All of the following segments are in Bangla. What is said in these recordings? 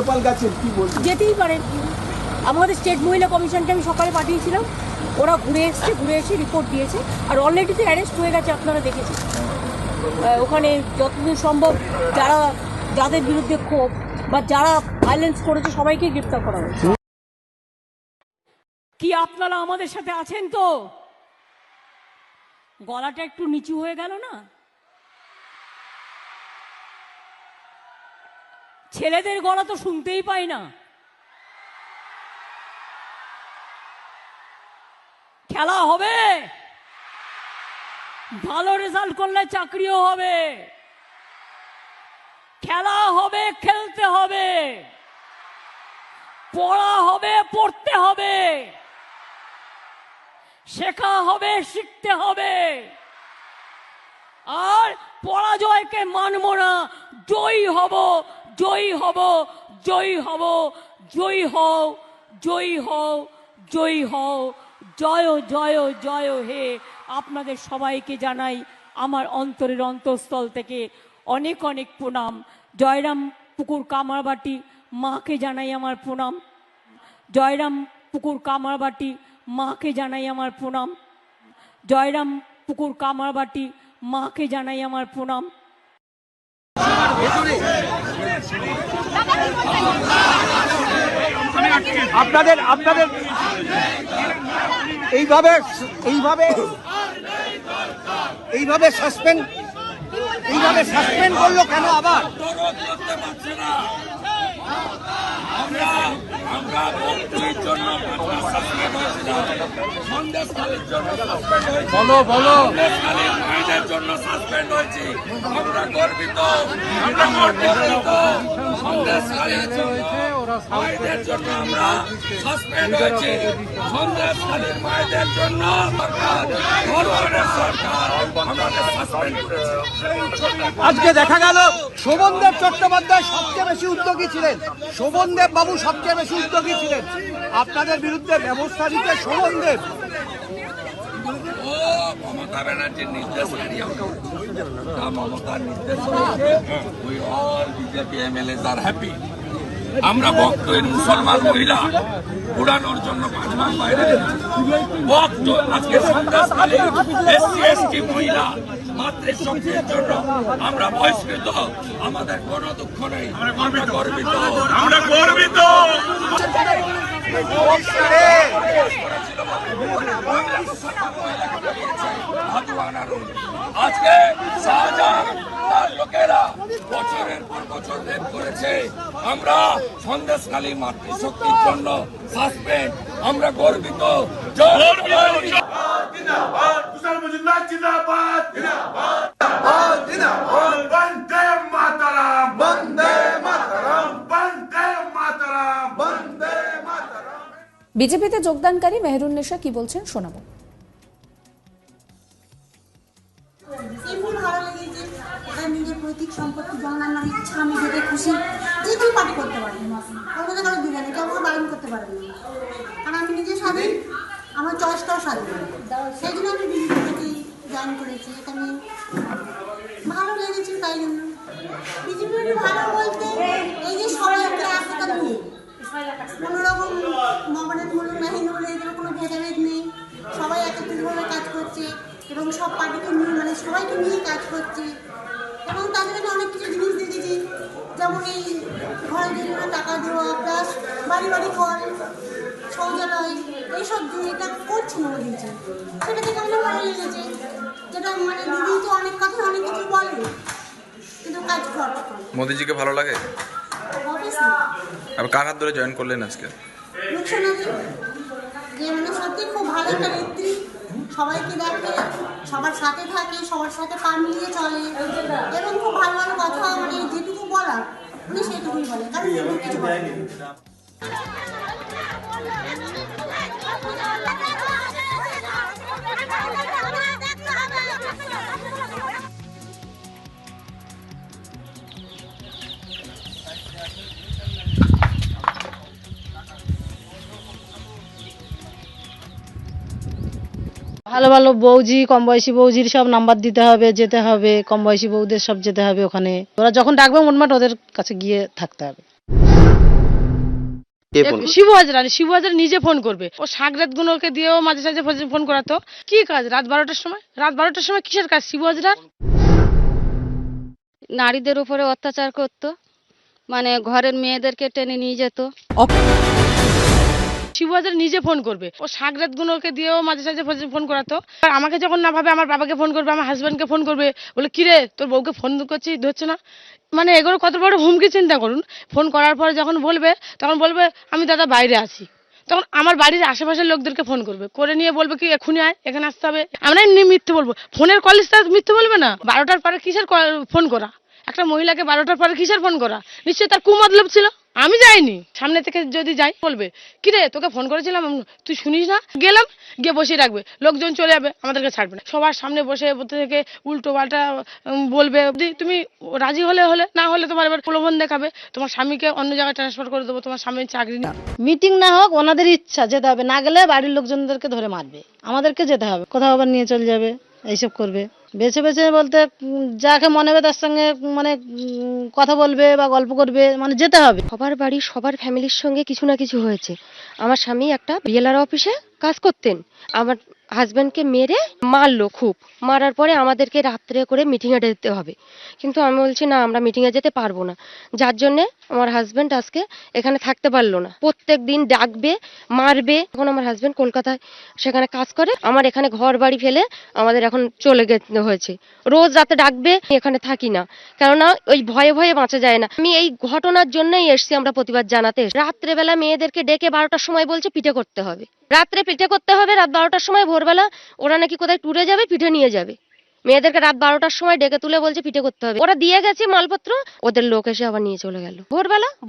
রাজ্যপাল গেছেন, কি বলছেন? যেতেই পারেন। আমাদের স্টেট মহিলা কমিশনকে আমি সকালে পাঠিয়েছিলাম, ওরা ঘুরে এসে রিপোর্ট দিয়েছে, আর অলরেডি তো অ্যারেস্ট হয়ে গেছে, আপনারা দেখেছেন। ওখানে যতদূর সম্ভব যাদের বিরুদ্ধে ক্ষোভ বা যারা ভায়োলেন্স করেছে সবাইকে গ্রেপ্তার করা হয়েছে। কি আপনারা আমাদের সাথে আছেন তো? গলাটা একটু নিচু হয়ে গেল না? ছেলেদের গলা তো শুনতেই পাই না। খেলা হবে, ভালো রেজাল্ট করলে চাকরিও হবে, খেলা হবে, খেলতে হবে, পড়া হবে, পড়তে হবে, শেখা হবে, শিখতে হবে, আর পরাজয়কে মানব না। জয়ী হব, জয়ী হব, জয়ী হব, জয়ী হও, জয়ী হও, জয়ী হও, জয় জয় জয় হে। আপনাদের সবাইকে জানাই আমার অন্তরের অন্তঃস্থল থেকে অনেক অনেক প্রণাম। জয়রাম পুকুর কামারবাটি মাকে জানাই আমার প্রণাম। জয়রাম পুকুর কামারবাটি মাকে জানাই আমার প্রণাম। জয়রাম পুকুর কামারবাটি মাকে জানাই আমার প্রণাম। আপনাদের এইভাবে সাসপেন্ড করলো কেন আবার? আমরা বক্তব্যের জন্য সন্দেশখালীর জন্য সাসপেন্ড হয়েছি, সন্দেশখালীর মায়েদের জন্য সাসপেন্ড হয়েছি। আমরা গর্বিত, আমরা গর্বিত। সন্দেশখালীর মায়েদের জন্য আমরা সাসপেন্ড হয়েছি, সন্দেশখালীর মায়েদের জন্য সরকার আমাদের সাসপেন্ড করেছে। আজকে দেখা গেল শোভনদেব চট্টোপাধ্যায় সবচেয়ে বেশি উদ্যোগী ছিলেন, শোভনদেব বাবু সবচেয়ে বেশি উদ্যোগী ছিলেন আপনাদের বিরুদ্ধে ব্যবস্থা নিতে। শোভনদেব মমতা ব্যানার্জির নির্দেশকারী, মমতার নির্দেশ বিজেপি এমএলএ আর হ্যাপি। আমরা বক্তব্যের মুসলমান মহিলা উড়ানোর জন্য 5 মাস বাইরে বক্ত। আজকে সন্দেশখালী এসসি এসটি মহিলা মাতৃশক্তির জন্য আমরা বহিষ্কৃত। আমাদের কোনো দুঃখ নেই, আমরা গর্বিত, আমরা গর্বিত। আজকে শাহজাহান তার লোকেরা বছরের পর বছর লেট করেছে। আমরা সন্দেশখালী মাতৃশক্তির জন্য সাসপেন্ড, আমরা গর্বিত। বিজেপিতে যোগদানকারী মেহেরুন্নেসা কি বলছেন শোনাবো। ভালো লেগেছে, ওরা নিজের পৈতৃক সম্পত্তি জানানোর ইচ্ছা, আমি যেতে খুশি, যেতেই পার্টি করতে পারবো না, ওদের কারো দিবে না, কেউ বারণ করতে পারবে না, কারণ আমি নিজে স্বাধীন, আমার চয়েসটাও স্বাধীন। সেই জন্য আমি বিজেপিতে জয়েন করেছি। এখানে ভালো লেগেছে, তাই জন্য বিজেপি ভালো বলতে এই যে সবাই একটা একতা নিয়ে কোনোরকম মমতার বলুন মেহিনুর এদের কোনো ভেদাভেদ নেই, সবাই একত্রিতভাবে কাজ করছে এবং সব পার্টিকে নিয়ে মানে সবাইকে নিয়ে কাজ করছে। এবং তাদের অনেক কিছু জিনিস দেখেছি, যেমন এই ঘরের জন্য টাকা দেওয়া, প্লাস বাড়ি বাড়ি কল, শৌচালয়, এইসব যেটা করছে মোদিজি, সেটা থেকে আমার ভালো লেগেছে। যেটা মানে দিদি তো অনেক কথা অনেক কিছু বলে, কিন্তু কাজ করে। মোদিজিকে ভালো লাগে? আপনি কার হাত ধরে জয়েন করলেন আজকে? যে মানে সত্যি খুব ভালো একটা নেত্রী, সবাইকে দেখে, সবার সাথে থাকে, সবার সাথে পা মিলিয়ে চলে এবং খুব ভালো ভালো কথা মানে যেটুকু বলার উনি সেটুকুই বলে, কারণ কিছু বলে না। ভালো ভালো বৌজি, কম বয়সী বৌজির সব নাম্বার দিতে হবে, যেতে হবে, কম বয়সী বৌদের সব যেতে হবে ওখানে। ওরা যখন ডাকবে মোটমাট ওদের কাছে গিয়ে থাকতে হবে। শিবু হাজরা নিজে ফোন করবে, ও সাগরাত গুলোকে দিয়েও মাঝে সাঝে ফোন করাতো। কি কাজ রাত 12টার সময় কিসের কাজ শিবু হাজরার? নারীদের উপরে অত্যাচার করতো, মানে ঘরের মেয়েদেরকে টেনে নিয়ে যেত। শিবু হাজরা নিজে ফোন করবে, ও সাগরাত গুলোকে দিয়েও মাঝে সাঝে ফোন করাতো। আর আমাকে যখন না ভাবে আমার বাবাকে ফোন করবে, আমার হাজবেন্ডকে ফোন করবে, বলে কিরে তোর বউকে ফোন করছি ধরছে না। মানে এগুলো কত বড় হুমকি চিন্তা করুন। ফোন করার পরে যখন বলবে তখন বলবে আমি দাদা বাইরে আছি, তখন আমার বাড়ির আশেপাশের লোকদেরকে ফোন করবে, করে নিয়ে বলবে কি এক্ষুনি আয়, এখানে আসতে হবে। আমরা এমনি মিথ্যে বলবো, ফোনের কলেজ মিথ্যে বলবে না। 12টার পরে কিসের ফোন করা? একটা মহিলাকে 12টার পরে কিসের ফোন করা? নিশ্চয়ই তার কুমতলব ছিল। আমি যাইনি, সামনে থেকে যদি যাই বলবে কিরে তোকে ফোন করেছিলাম তুই শুনিস না। গেলাম, গিয়ে বসিয়ে রাখবে, লোকজন চলে যাবে, আমাদেরকে ছাড়বে না। সবার সামনে বসে থেকে উল্টো পাল্টা বলবে। তুমি রাজি হলে না হলে তোমার এবার প্রলোভন দেখাবে, তোমার স্বামীকে অন্য জায়গায় ট্রান্সফার করে দেবো, তোমার স্বামীর চাকরি না। মিটিং না হোক, ওনাদের ইচ্ছা যেতে হবে, না গেলে বাড়ির লোকজনদেরকে ধরে মারবে, আমাদেরকে যেতে হবে, কোথাও আবার নিয়ে চলে যাবে, এইসব করবে। বেছে বেছে বলতে যাকে মনে হবে তার সঙ্গে মানে কথা বলবে বা গল্প করবে, মানে যেতে হবে। সবার বাড়ি সবার ফ্যামিলির সঙ্গে কিছু না কিছু হয়েছে। আমার স্বামী একটা বিএলআর অফিসে কাজ করতেন, আমার হাজব্যান্ডকে মেরে মারলো, খুব মারার পরে আমাদেরকে রাত্রে করে মিটিংয়ে যেতে হবে। কিন্তু আমি বলছি না, আমরা মিটিংয়ে যেতে পারবো না, যার জন্যে আমার হাজব্যান্ড আজকে এখানে থাকতে পারলো না। প্রত্যেক দিন ডাকবে, মারবে। এখন আমার হাজব্যান্ড কলকাতায় সেখানে কাজ করে, আমার এখানে ঘর বাড়ি ফেলে আমাদের এখন চলে যেতে হয়েছে। রোজ রাতে ডাকবে, এখানে থাকি না, কেননা ওই ভয়ে ভয়ে বাঁচা যায় না। আমি এই ঘটনার জন্যই এসছি আমরা প্রতিবাদ জানাতে। রাত্রেবেলা মেয়েদেরকে ডেকে 12টার সময় বলছে পিঠে করতে হবে, রাত্রে পিঠে করতে হবে। রাত 12টার সময় ভোরবেলা ওরা নাকি কোথায় ট্যুরে যাবে, পিঠে নিয়ে যাবে। মেয়েদেরকে রাত 12টার সময় ডেকে তুলে বলছে পিঠে করতে হবে। ওরা দিয়ে গেছে মালপত্র, ওদের লোক এসে আবার নিয়ে চলে গেল।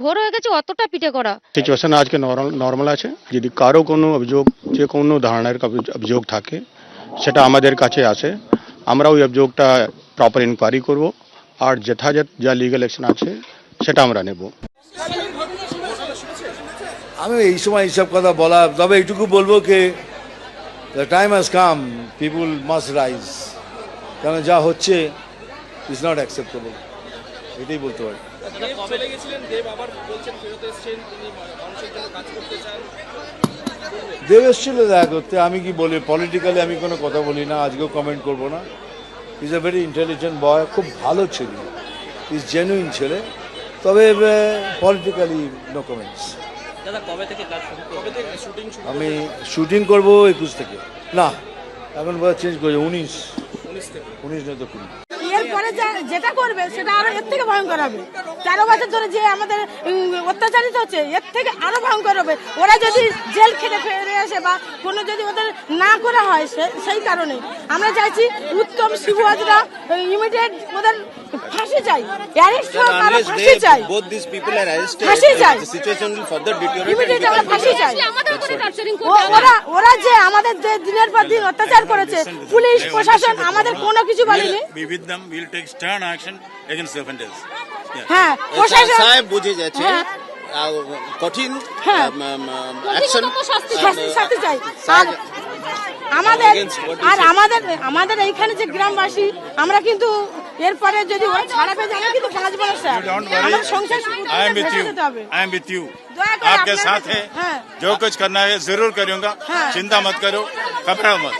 ভোর হয়ে গেছে, অতটা পিঠে করা। সিচুয়েশন আজকে নর্মাল আছে। যদি কারো কোনো অভিযোগ, যে কোনো ধরনের অভিযোগ থাকে সেটা আমাদের কাছে আসে, আমরা ওই অভিযোগটা প্রপার ইনকোয়ারি করব, আর যথাযথ যা লিগ্যাল অ্যাকশন আছে সেটা আমরা নেব। আমি এই সময় এইসব কথা বলা, তবে এইটুকু বলবো কি the time has come, people must rise, কারণ যা হচ্ছে ইজ নট অ্যাকসেপ্টেবল, এটাই বলতে পারি। দেব এসেছিল দেখা করতে, আমি কি বলি পলিটিক্যালি আমি কোনো কথা বলি না, আজকেও কমেন্ট করবো না। ইজ এ ভেরি ইন্টেলিজেন্ট বয়, খুব ভালো ছেলে, ইজ জেনুইন ছেলে, তবে পলিটিক্যালি নো কমেন্টস। আমি শুটিং করবো 21 থেকে, না এখন চেঞ্জ করছে 19 নয় তো 20। এরপরে যেটা করবে সেটা আরো এর থেকে ভয়ঙ্কর হবে। 13 বছর ধরে যে আমাদের অত্যাচারিত হচ্ছে, এর থেকে আরো ভয়ঙ্কর হবে। ওরা যদি জেল খেটে ফিরে আসে বা কোনো যদি ওদের না করা হয়, সেই কারণে আমরা চাইছি উত্তম শিবু হাজরা ইমিডিয়েট ওদের ফাঁসি চাই, অ্যারেস্ট হোক, আরো ফাঁসি চাই, ফাঁসি চাই, ইমিডিয়েট আমরা ফাঁসি চাই। ওরা যে আমাদের যে দিনের পর দিন অত্যাচার করেছে, পুলিশ প্রশাসন আমাদের কোনো কিছু বলেনি। We'll take stern action against the offenders. হ্যাঁ, প্রশাসন সাহেব বুঝে যাচ্ছে, কঠিন অ্যাকশন, শাস্তি চাই। আমাদের এইখানে যে গ্রামবাসী, আমরা কিন্তু এরপরে যদি ওরা ছাড়া পেয়ে যায়, কিন্তু 5 বছর আমাদের সংসার I am with you, आपके साथ है, जो कुछ करना है जरूर करूंगा, चिंता मत करो, घबराओ मत।